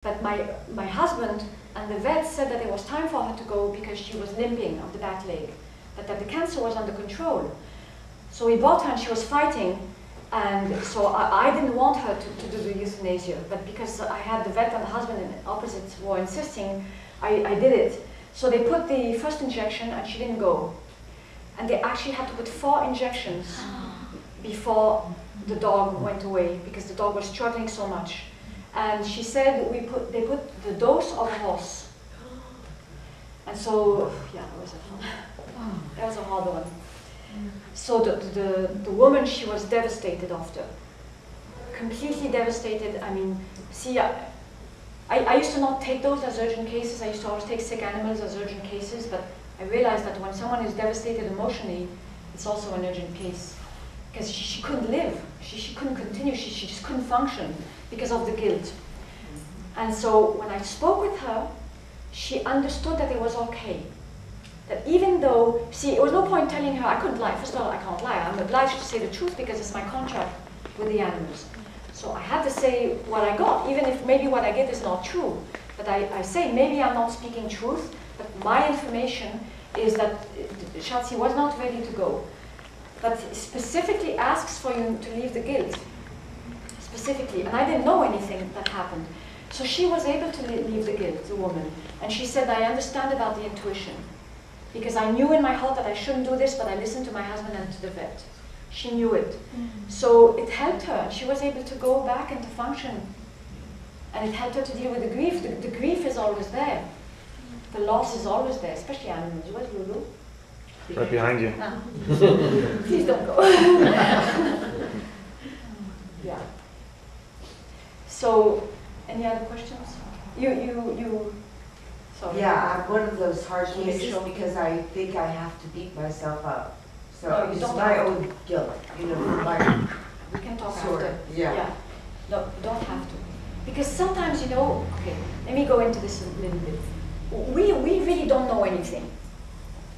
But my husband and the vet said that it was time for her to go because she was limping of the back leg, that the cancer was under control. So we brought her and she was fighting, and so I didn't want her to do the euthanasia, but because I had the vet and the husband in opposites were insisting, I did it. So they put the first injection and she didn't go. And they actually had to put 4 injections before the dog went away because the dog was struggling so much. And she said they put the dose of a horse. And so, yeah, that was a hard one. So the woman, she was devastated after. Completely devastated. I mean, see, I used to not take those as urgent cases. I used to always take sick animals as urgent cases, but I realized that when someone is devastated emotionally, it's also an urgent case. Because she couldn't live. She couldn't continue. She just couldn't function because of the guilt. And so when I spoke with her, she understood that it was okay. That even though, see, it was no point telling her I couldn't lie. First of all, I can't lie. I'm obliged to say the truth because it's my contract with the animals. So I had to say what I got, even if maybe what I get is not true. But I say maybe I'm not speaking truth, but my information is that Schatzi was not ready to go. But specifically asks for you to leave the guilt. Specifically. And I didn't know anything that happened. So she was able to leave the guilt, the woman. And she said, I understand about the intuition. Because I knew in my heart that I shouldn't do this, but I listened to my husband and to the vet. She knew it. So it helped her. And she was able to go back and to function. And it helped her to deal with the grief. The grief is always there. The loss is always there, especially animals. Where's Lulu? Right behind you. Ah. Please don't go. Yeah. So, any other questions? You. Sorry. Yeah, I'm one of those hard cases because I think I have to beat myself up. So No, it's my own guilt, you know, my We can talk sort. after. Yeah. No, you don't have to. Because sometimes, you know, okay, let me go into this a little bit. We really don't know anything.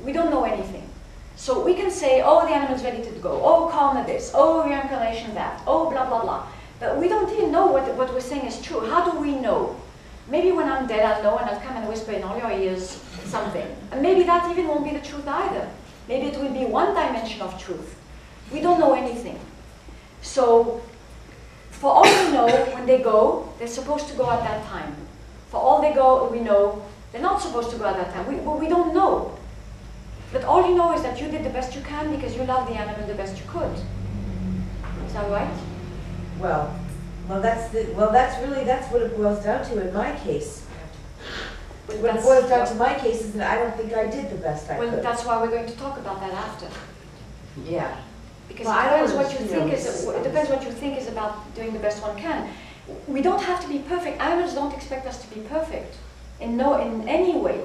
We don't know anything. So we can say, oh, the animal's ready to go. Oh, karma this. Oh, reincarnation that. Oh, blah, blah, blah. But we don't even know what we're saying is true. How do we know? Maybe when I'm dead, I'll know and I'll come and whisper in all your ears something. And maybe that even won't be the truth either. Maybe it will be one dimension of truth. We don't know anything. So, for all we know, when they go, they're supposed to go at that time. For all they go, we know they're not supposed to go at that time. We don't know. But all you know is that you did the best you can because you loved the animal the best you could. Is that right? Well, that's what it boils down to in my case. What it boils down to my case is that I don't think I did the best I could. Well, that's why we're going to talk about that after. Yeah. Because Well, it depends what you think is about doing the best one can. We don't have to be perfect. Animals don't expect us to be perfect in any way.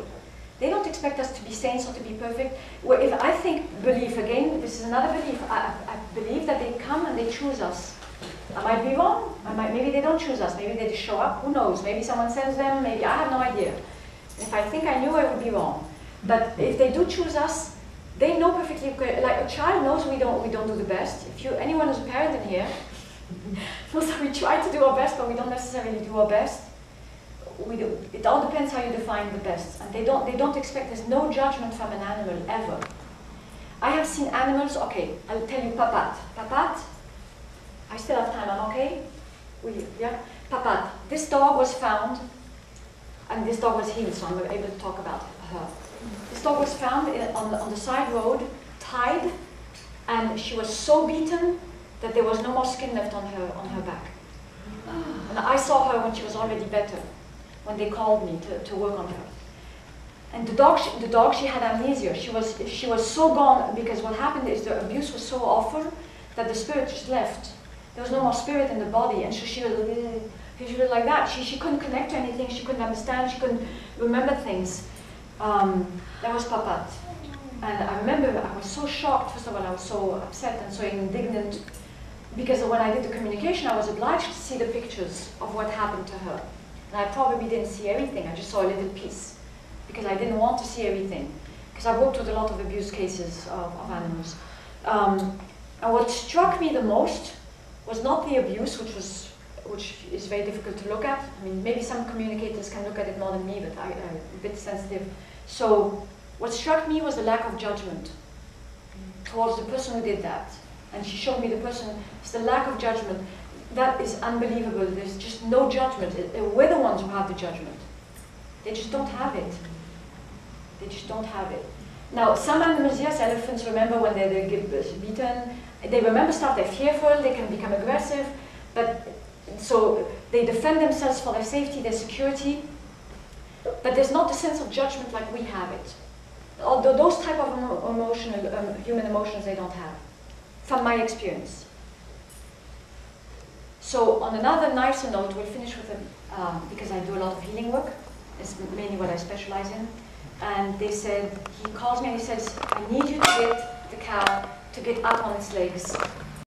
They don't expect us to be saints or to be perfect. Well, if I think belief again, this is another belief. I believe that they come and they choose us. I might be wrong. Maybe they don't choose us. Maybe they just show up. Who knows? Maybe someone sends them. Maybe I have no idea. If I think I knew, I would be wrong. But if they do choose us, they know perfectly. Like a child knows we don't do the best. If anyone who's a parent in here knows that we try to do our best, but we don't necessarily do our best. It all depends how you define the best. And they don't expect. There's no judgment from an animal ever. I have seen animals. Okay, I'll tell you. Papat. I still have time. I'm okay. Yeah. Papat. This dog was found. And this dog was healed, so I'm able to talk about her. This dog was found on the side road, tied, and she was so beaten that there was no more skin left on her back. And I saw her when she was already better, when they called me to work on her. And the dog, she had amnesia. She was so gone because what happened is the abuse was so awful that the spirit just left. There was no more spirit in the body, and so she was like that. She couldn't connect to anything. She couldn't understand. She couldn't remember things. That was Papat. And I remember I was so shocked. First of all, I was so upset and so indignant because when I did the communication, I was obliged to see the pictures of what happened to her. And I probably didn't see everything. I just saw a little piece because I didn't want to see everything. Because I've worked with a lot of abuse cases of animals. And what struck me the most was not the abuse, which is very difficult to look at, I mean, maybe some communicators can look at it more than me, but I'm a bit sensitive. So what struck me was the lack of judgment towards the person who did that. And she showed me the person, it's the lack of judgment. That is unbelievable. There's just no judgment. We're the ones who have the judgment. They just don't have it. They just don't have it. Now, some animals, yes, elephants remember when they get beaten. They remember stuff, they're fearful, they can become aggressive. But so they defend themselves for their safety, their security. But there's not the sense of judgment like we have it. Although those type of human emotions they don't have, from my experience. So on another nicer note, we'll finish with because I do a lot of healing work. It's mainly what I specialize in. And they said, he calls me and he says, I need you to get the cow to get up on its legs.